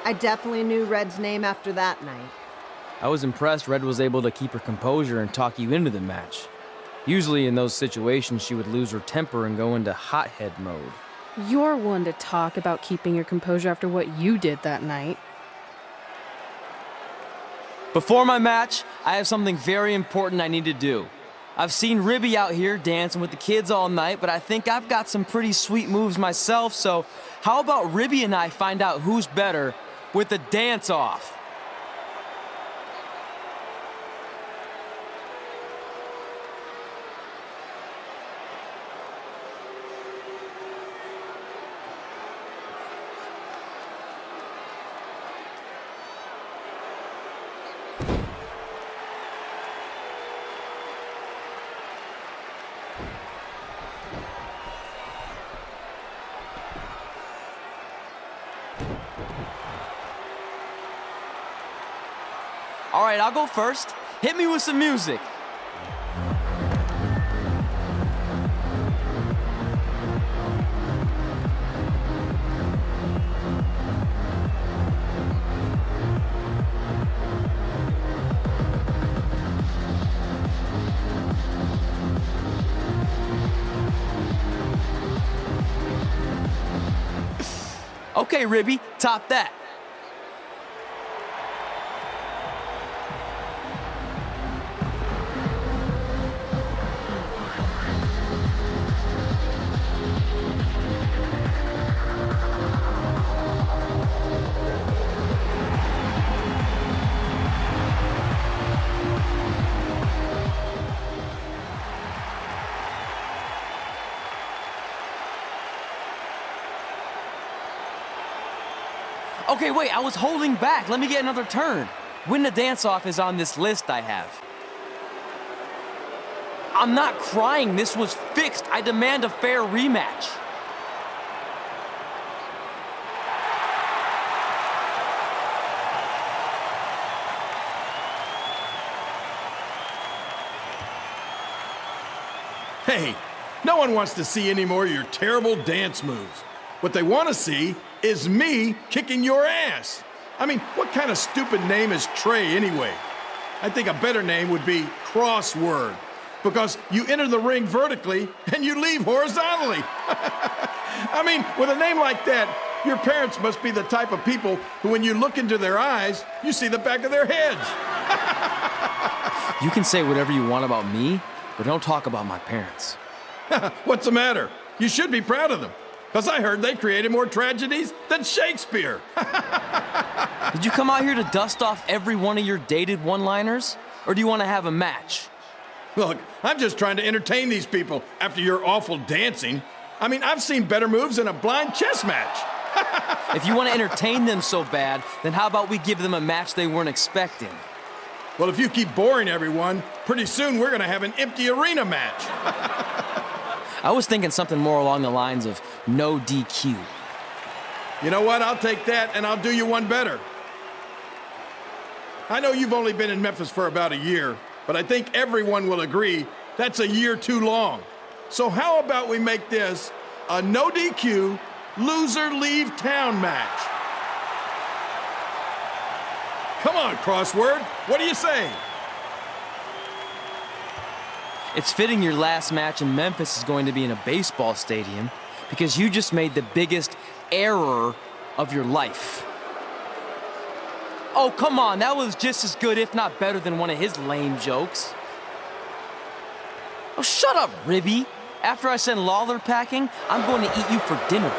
I definitely knew Red's name after that night. I was impressed Red was able to keep her composure and talk you into the match. Usually in those situations, she would lose her temper and go into hothead mode. You're one to talk about keeping your composure after what you did that night. Before my match, I have something very important I need to do. I've seen Ribby out here dancing with the kids all night, but I think I've got some pretty sweet moves myself, so how about Ribby and I find out who's better with the dance-off? All right, I'll go first. Hit me with some music. Okay, Ribby, top that. Okay, wait, I was holding back. Let me get another turn. Win the dance-off is on this list I have. I'm not crying. This was fixed. I demand a fair rematch. Hey, no one wants to see any more of your terrible dance moves. What they want to see is me kicking your ass. I mean, what kind of stupid name is Trey anyway? I think a better name would be Crossword, because you enter the ring vertically and you leave horizontally. I mean, with a name like that, your parents must be the type of people who, when you look into their eyes, you see the back of their heads. You can say whatever you want about me, but don't talk about my parents. What's the matter? You should be proud of them, because I heard they created more tragedies than Shakespeare. Did you come out here to dust off every one of your dated one-liners? Or do you want to have a match? Look, I'm just trying to entertain these people after your awful dancing. I mean, I've seen better moves in a blind chess match. If you want to entertain them so bad, then how about we give them a match they weren't expecting? Well, if you keep boring everyone, pretty soon we're going to have an empty arena match. I was thinking something more along the lines of no DQ. You know what? I'll take that, and I'll do you one better. I know you've only been in Memphis for about a year, but I think everyone will agree that's a year too long. So how about we make this a no DQ, loser leave town match? Come on, Crossword. What do you say? It's fitting your last match in Memphis is going to be in a baseball stadium because you just made the biggest error of your life. Oh, come on, that was just as good, if not better, than one of his lame jokes. Oh, shut up, Ribby. After I send Lawler packing, I'm going to eat you for dinner.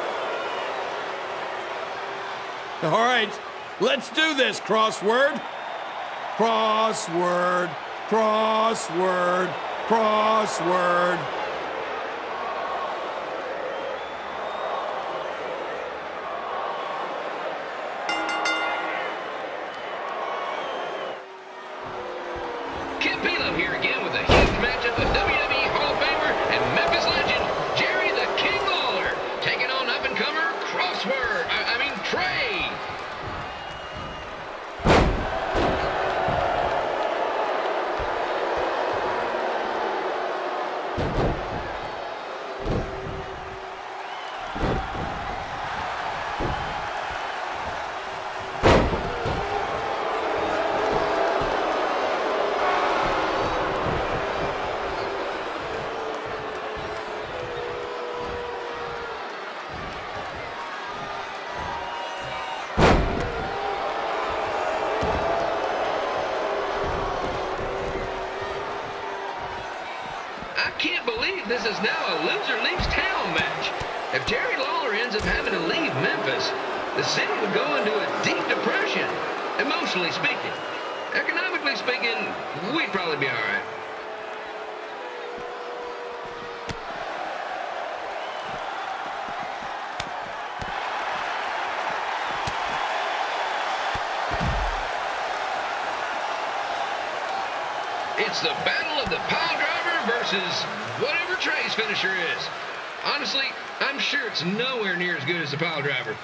All right, let's do this, Crossword. Crossword, crossword, crossword. Here again with a huge matchup of WWE Hall of Famer and Memphis legend, Jerry the King Lawler, taking on up-and-comer Trey. believe this is now a loser leaves town match. If Jerry Lawler ends up having to leave Memphis, the city would go into a deep depression, emotionally speaking. Economically speaking, we'd probably be all right. It's the battle of the pile driver versus whatever Trey's finisher is. Honestly, I'm sure it's nowhere near as good as the pile driver.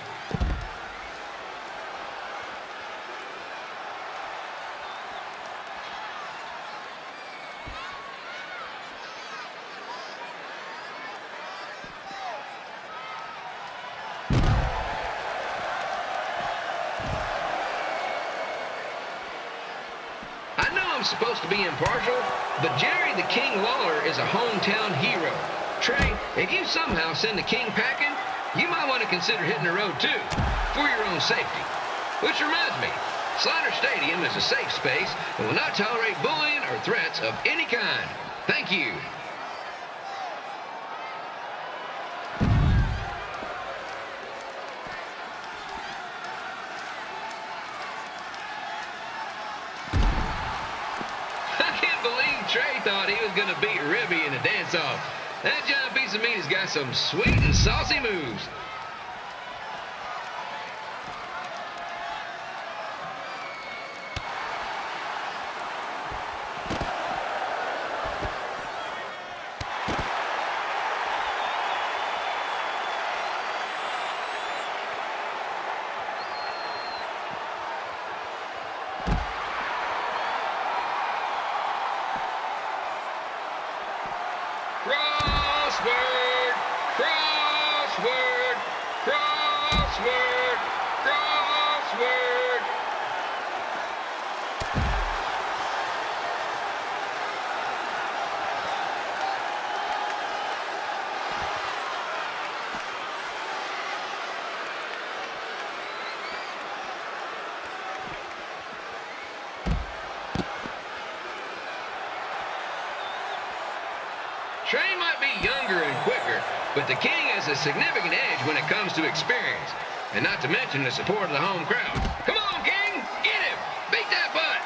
I'm supposed to be impartial, but Jerry the King Lawler is a hometown hero. Trey, if you somehow send the King packing, you might want to consider hitting the road too, for your own safety. Which reminds me, Slaughter Stadium is a safe space and will not tolerate bullying or threats of any kind. Thank you. Trey thought he was going to beat Ribby in a dance-off. That giant piece of meat has got some sweet and saucy moves. Crossword, crossword, crossword, crossword. Trey might be younger and quicker, but the King has a significant edge when it comes to experience, and not to mention the support of the home crowd. Come on, King! Get him! Beat that butt!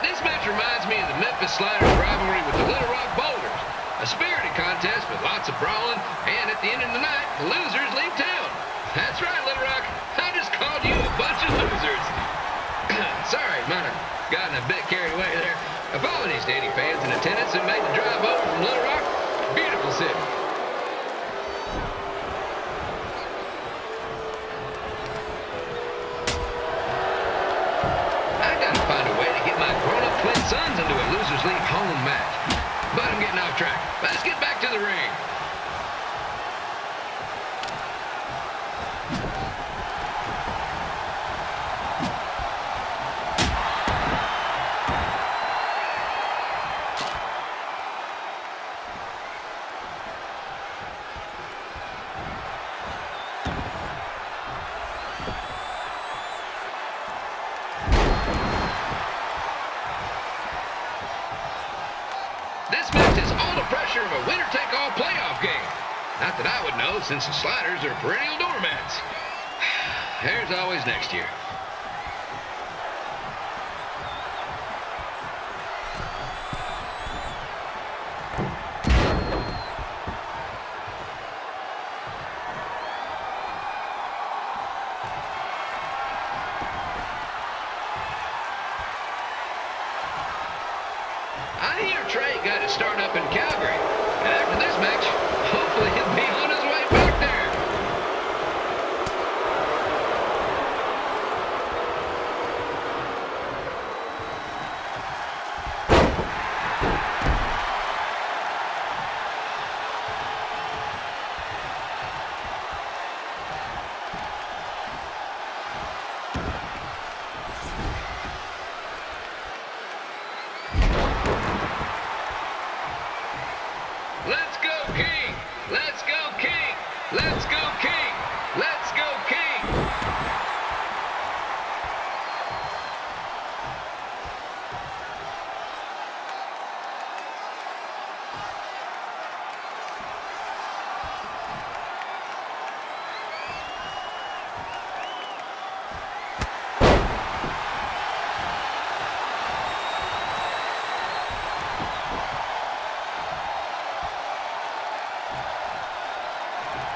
This match reminds me of the Memphis Sliders rivalry with the Little Rock Boulders. A spirited contest with lots of brawling, and at the end of the night, the losers leave town. That's right, Little Rock. I just called you a bunch of losers. Sorry, might have gotten a bit carried away there. Apologies to any fans in attendance who made the drive over from Little Rock. Beautiful city. Twin sons into a losers league home match. But I'm getting off track. Let's get back to the ring. This match has all the pressure of a winner-take-all playoff game. Not that I would know, since the Sliders are perennial doormats. There's always next year. I hear Trey got his start up in Calgary, and after this match, hopefully he'll be on his way back there. King. Let's go, King.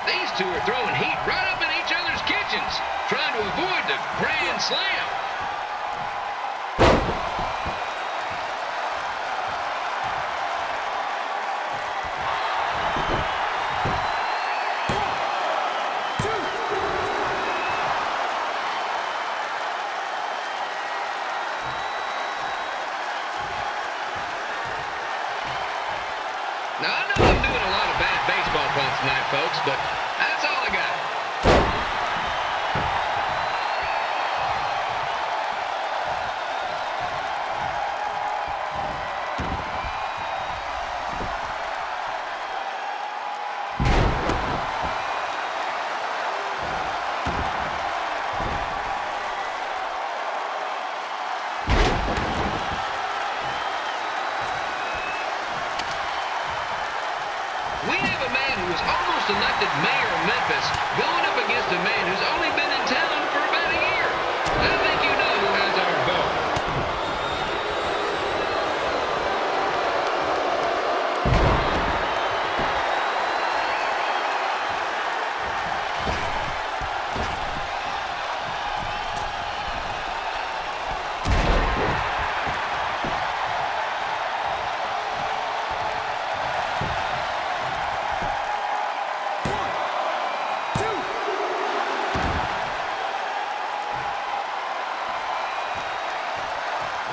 These two are throwing heat right up in each other's kitchens, trying to avoid the grand slam. Now, I know I'm doing a lot of bad baseball puns tonight, folks, but that's all I got. We have a man who was almost elected mayor of Memphis going up against a man who's only been in town for about a year. I think you know who has our vote.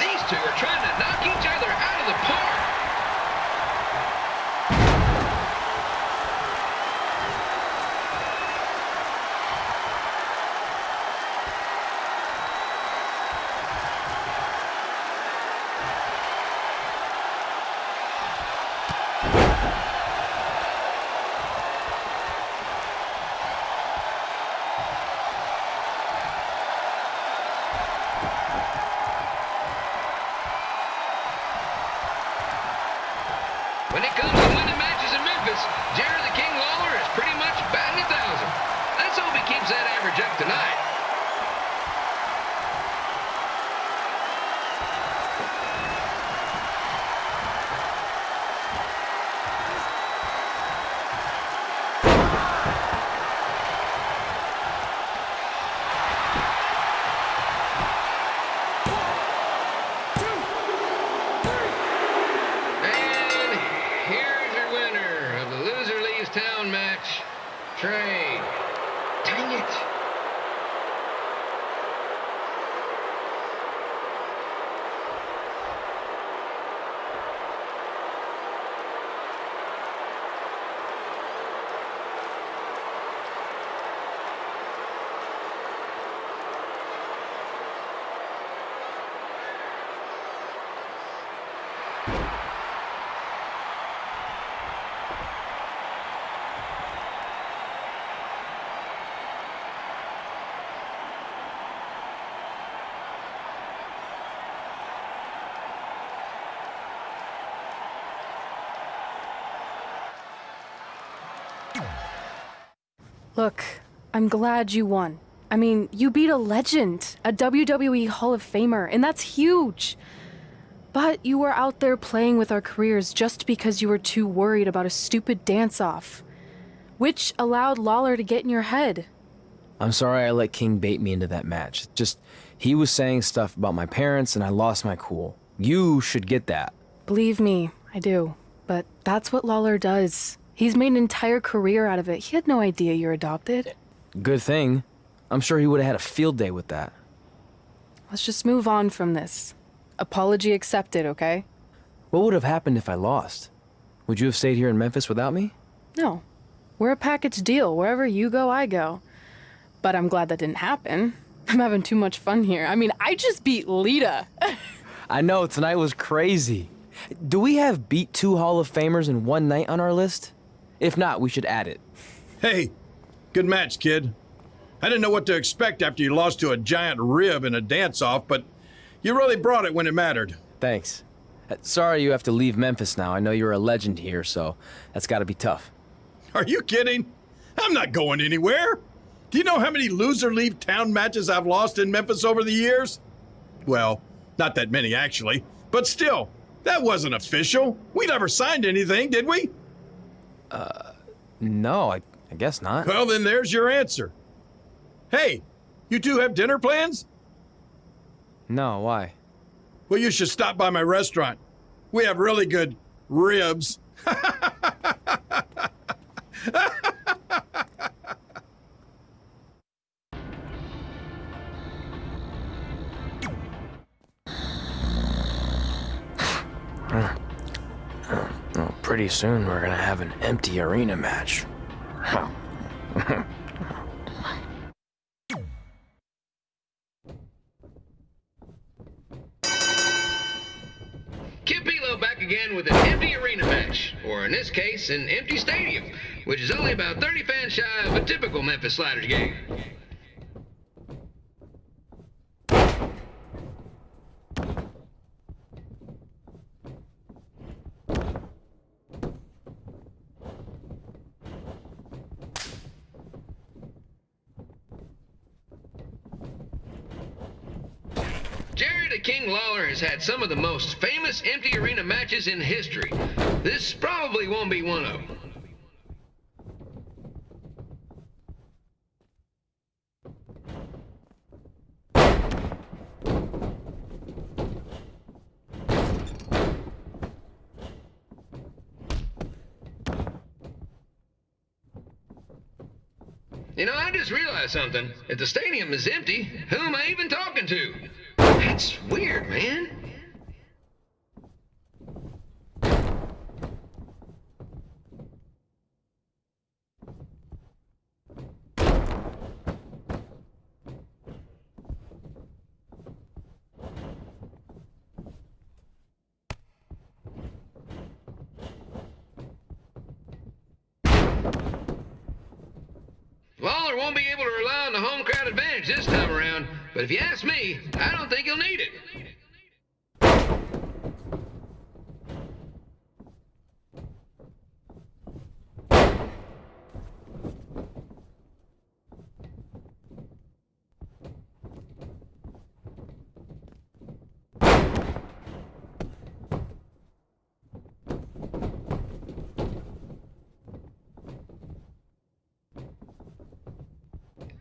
These two are trying to knock each other out of the park. When it comes to winning matches in Memphis, Jerry the King Lawler is pretty much batting 1,000. Let's hope he keeps that average up tonight. Town match, Trey. Dang it. Look, I'm glad you won. I mean, you beat a legend, a WWE Hall of Famer, and that's huge. But you were out there playing with our careers just because you were too worried about a stupid dance-off, which allowed Lawler to get in your head. I'm sorry I let King bait me into that match. Just, he was saying stuff about my parents and I lost my cool. You should get that. Believe me, I do. But that's what Lawler does. He's made an entire career out of it. He had no idea you're adopted. Good thing. I'm sure he would have had a field day with that. Let's just move on from this. Apology accepted, okay? What would have happened if I lost? Would you have stayed here in Memphis without me? No. We're a package deal. Wherever you go, I go. But I'm glad that didn't happen. I'm having too much fun here. I mean, I just beat Lita. I know, tonight was crazy. Do we have beat 2 Hall of Famers in one night on our list? If not, we should add it. Hey, Good match, kid. I didn't know what to expect after you lost to a giant rib in a dance-off, but you really brought it when it mattered. Thanks. Sorry you have to leave Memphis now. I know you're a legend here, so that's gotta be tough. Are you kidding? I'm not going anywhere. Do you know how many loser-leave-town matches I've lost in Memphis over the years? Well, not that many, actually. But still, that wasn't official. We never signed anything, did we? No, I guess not. Well, then there's your answer. Hey, you two have dinner plans? No, why? Well, you should stop by my restaurant. We have really good ribs. Well, pretty soon we're gonna have an empty arena match. Kip Elo back again with an empty arena match, or in this case, an empty stadium, which is only about 30 fans shy of a typical Memphis Sliders game. Jerry the King Lawler has had some of the most famous empty arena matches in history. This probably won't be one of them. You know, I just realized something. If the stadium is empty, who am I even talking to? That's weird, man. Lawler won't be able to rely on the home crowd advantage this time around, but if you ask me, I don't think he'll need it.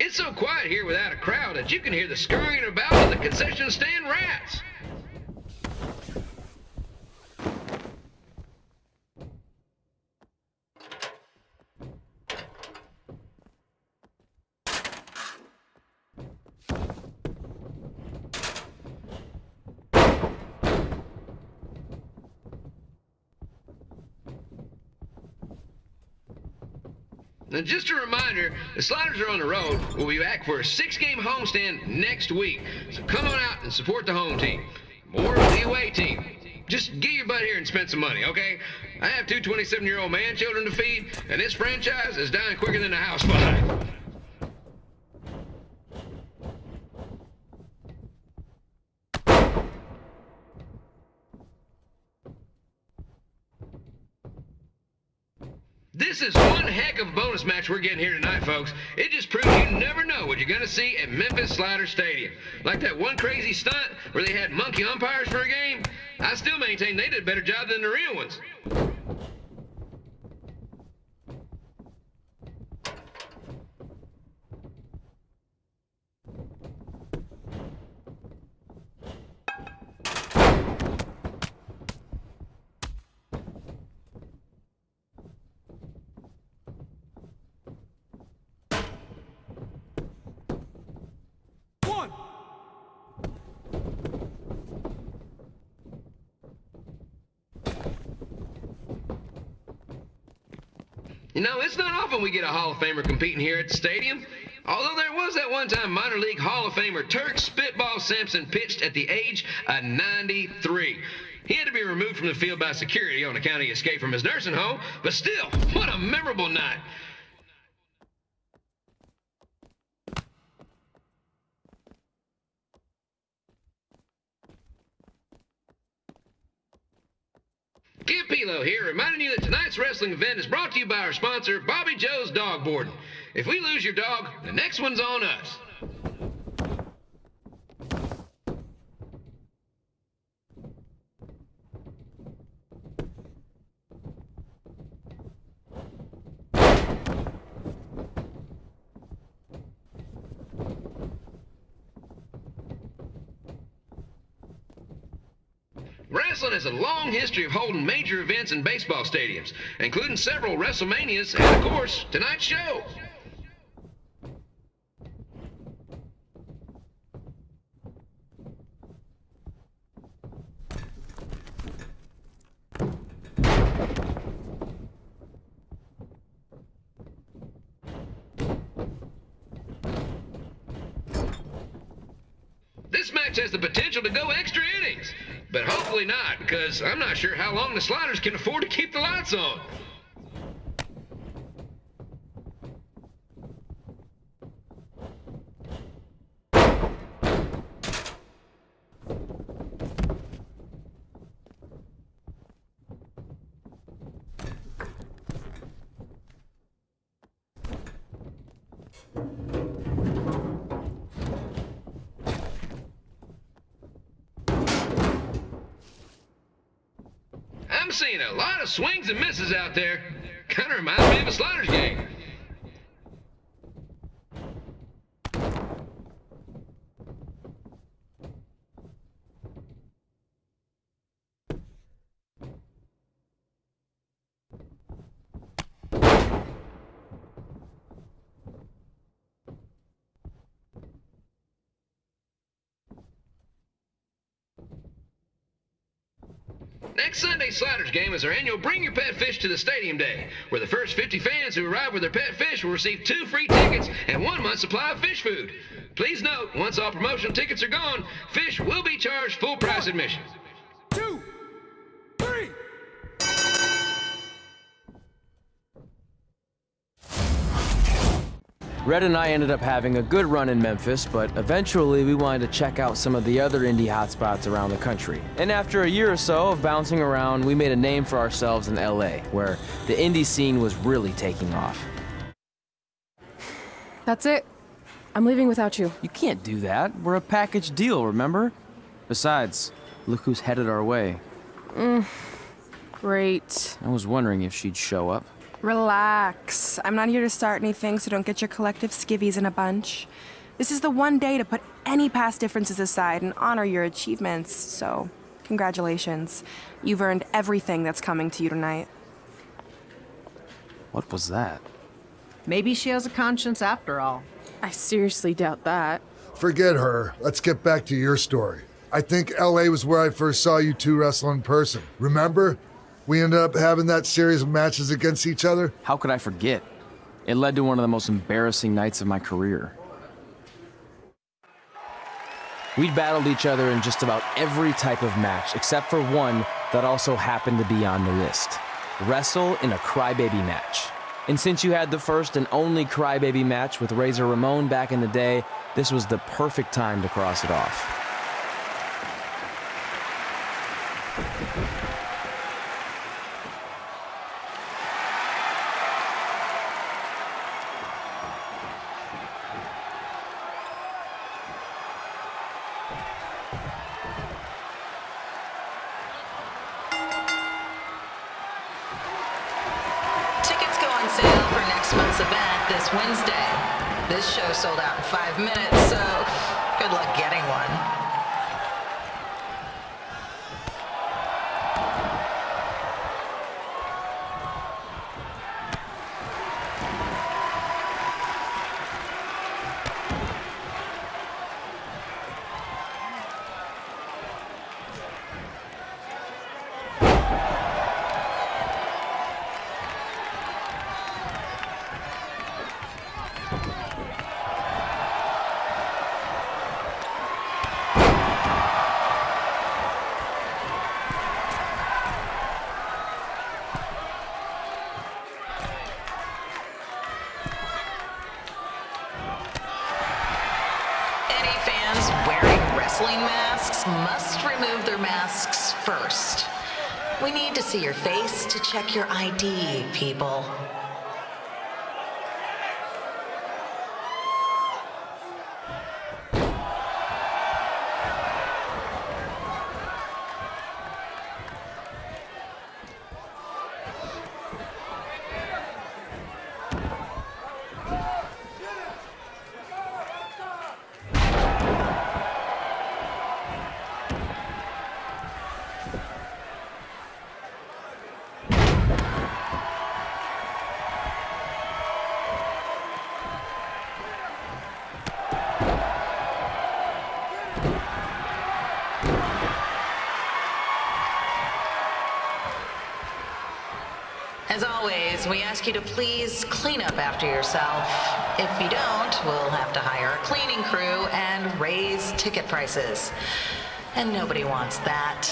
It's so quiet here without a crowd that you can hear the scurrying about of the concession stand rats. Now, just a reminder, the Sliders are on the road. We'll be back for a 6-game homestand next week. So come on out and support the home team. Or the away team. Just get your butt here and spend some money, okay? I have 2 27-year-old man-children to feed, and this franchise is dying quicker than a house fire. This is one heck of a bonus match we're getting here tonight, folks. It just proves you never know what you're going to see at Memphis Sliders Stadium. Like that one crazy stunt where they had monkey umpires for a game. I still maintain they did a better job than the real ones. You know, it's not often we get a Hall of Famer competing here at the stadium. Although there was that one time minor league Hall of Famer Turk Spitball Simpson pitched at the age of 93. He had to be removed from the field by security on account he escaped from his nursing home, but still, what a memorable night. Skip Pilo here, reminding you that tonight's wrestling event is brought to you by our sponsor, Bobby Joe's Dog Boarding. If we lose your dog, the next one's on us. Wrestling has a long history of holding major events in baseball stadiums, including several WrestleManias and, of course, tonight's show. This match has the potential to go extra innings, but hopefully not, because I'm not sure how long the Sliders can afford to keep the lights on. I'm seeing a lot of swings and misses out there. Kind of reminds me of a Sliders game. Next Sunday's Sliders game is our annual Bring Your Pet Fish to the Stadium Day, where the first 50 fans who arrive with their pet fish will receive 2 free tickets and 1 month's supply of fish food. Please note, once all promotional tickets are gone, fish will be charged full price admission. 2, 3. Red and I ended up having a good run in Memphis, but eventually we wanted to check out some of the other indie hotspots around the country. And after a year or so of bouncing around, we made a name for ourselves in LA, where the indie scene was really taking off. That's it. I'm leaving without you. You can't do that. We're a package deal, remember? Besides, look who's headed our way. Great. I was wondering if she'd show up. Relax. I'm not here to start anything, so don't get your collective skivvies in a bunch. This is the one day to put any past differences aside and honor your achievements, so congratulations. You've earned everything that's coming to you tonight. What was that? Maybe she has a conscience after all. I seriously doubt that. Forget her. Let's get back to your story. I think LA was where I first saw you two wrestle in person. Remember? We ended up having that series of matches against each other. How could I forget? It led to one of the most embarrassing nights of my career. We'd battled each other in just about every type of match, except for one that also happened to be on the list. Wrestle in a crybaby match. And since you had the first and only crybaby match with Razor Ramon back in the day, this was the perfect time to cross it off. Tickets go on sale for next month's event this Wednesday. This show sold out in 5 minutes, so good luck getting one. Wrestling masks must remove their masks first. We need to see your face to check your ID, people. As always, we ask you to please clean up after yourself. If you don't, we'll have to hire a cleaning crew and raise ticket prices. And nobody wants that.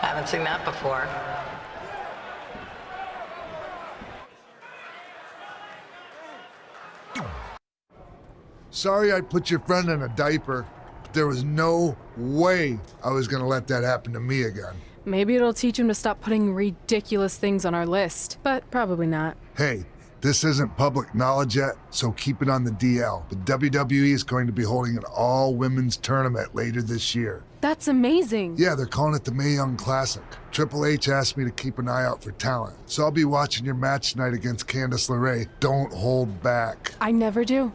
Haven't seen that before. Sorry I put your friend in a diaper, but there was no way I was gonna let that happen to me again. Maybe it'll teach him to stop putting ridiculous things on our list, but probably not. Hey, this isn't public knowledge yet, so keep it on the DL. But WWE is going to be holding an all-women's tournament later this year. That's amazing. Yeah, they're calling it the Mae Young Classic. Triple H asked me to keep an eye out for talent, so I'll be watching your match tonight against Candice LeRae. Don't hold back. I never do.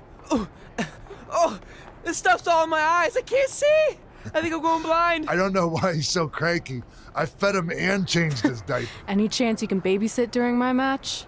Oh, this stuff's all in my eyes. I can't see. I think I'm going blind. I don't know why he's so cranky. I fed him and changed his diaper. Any chance you can babysit during my match?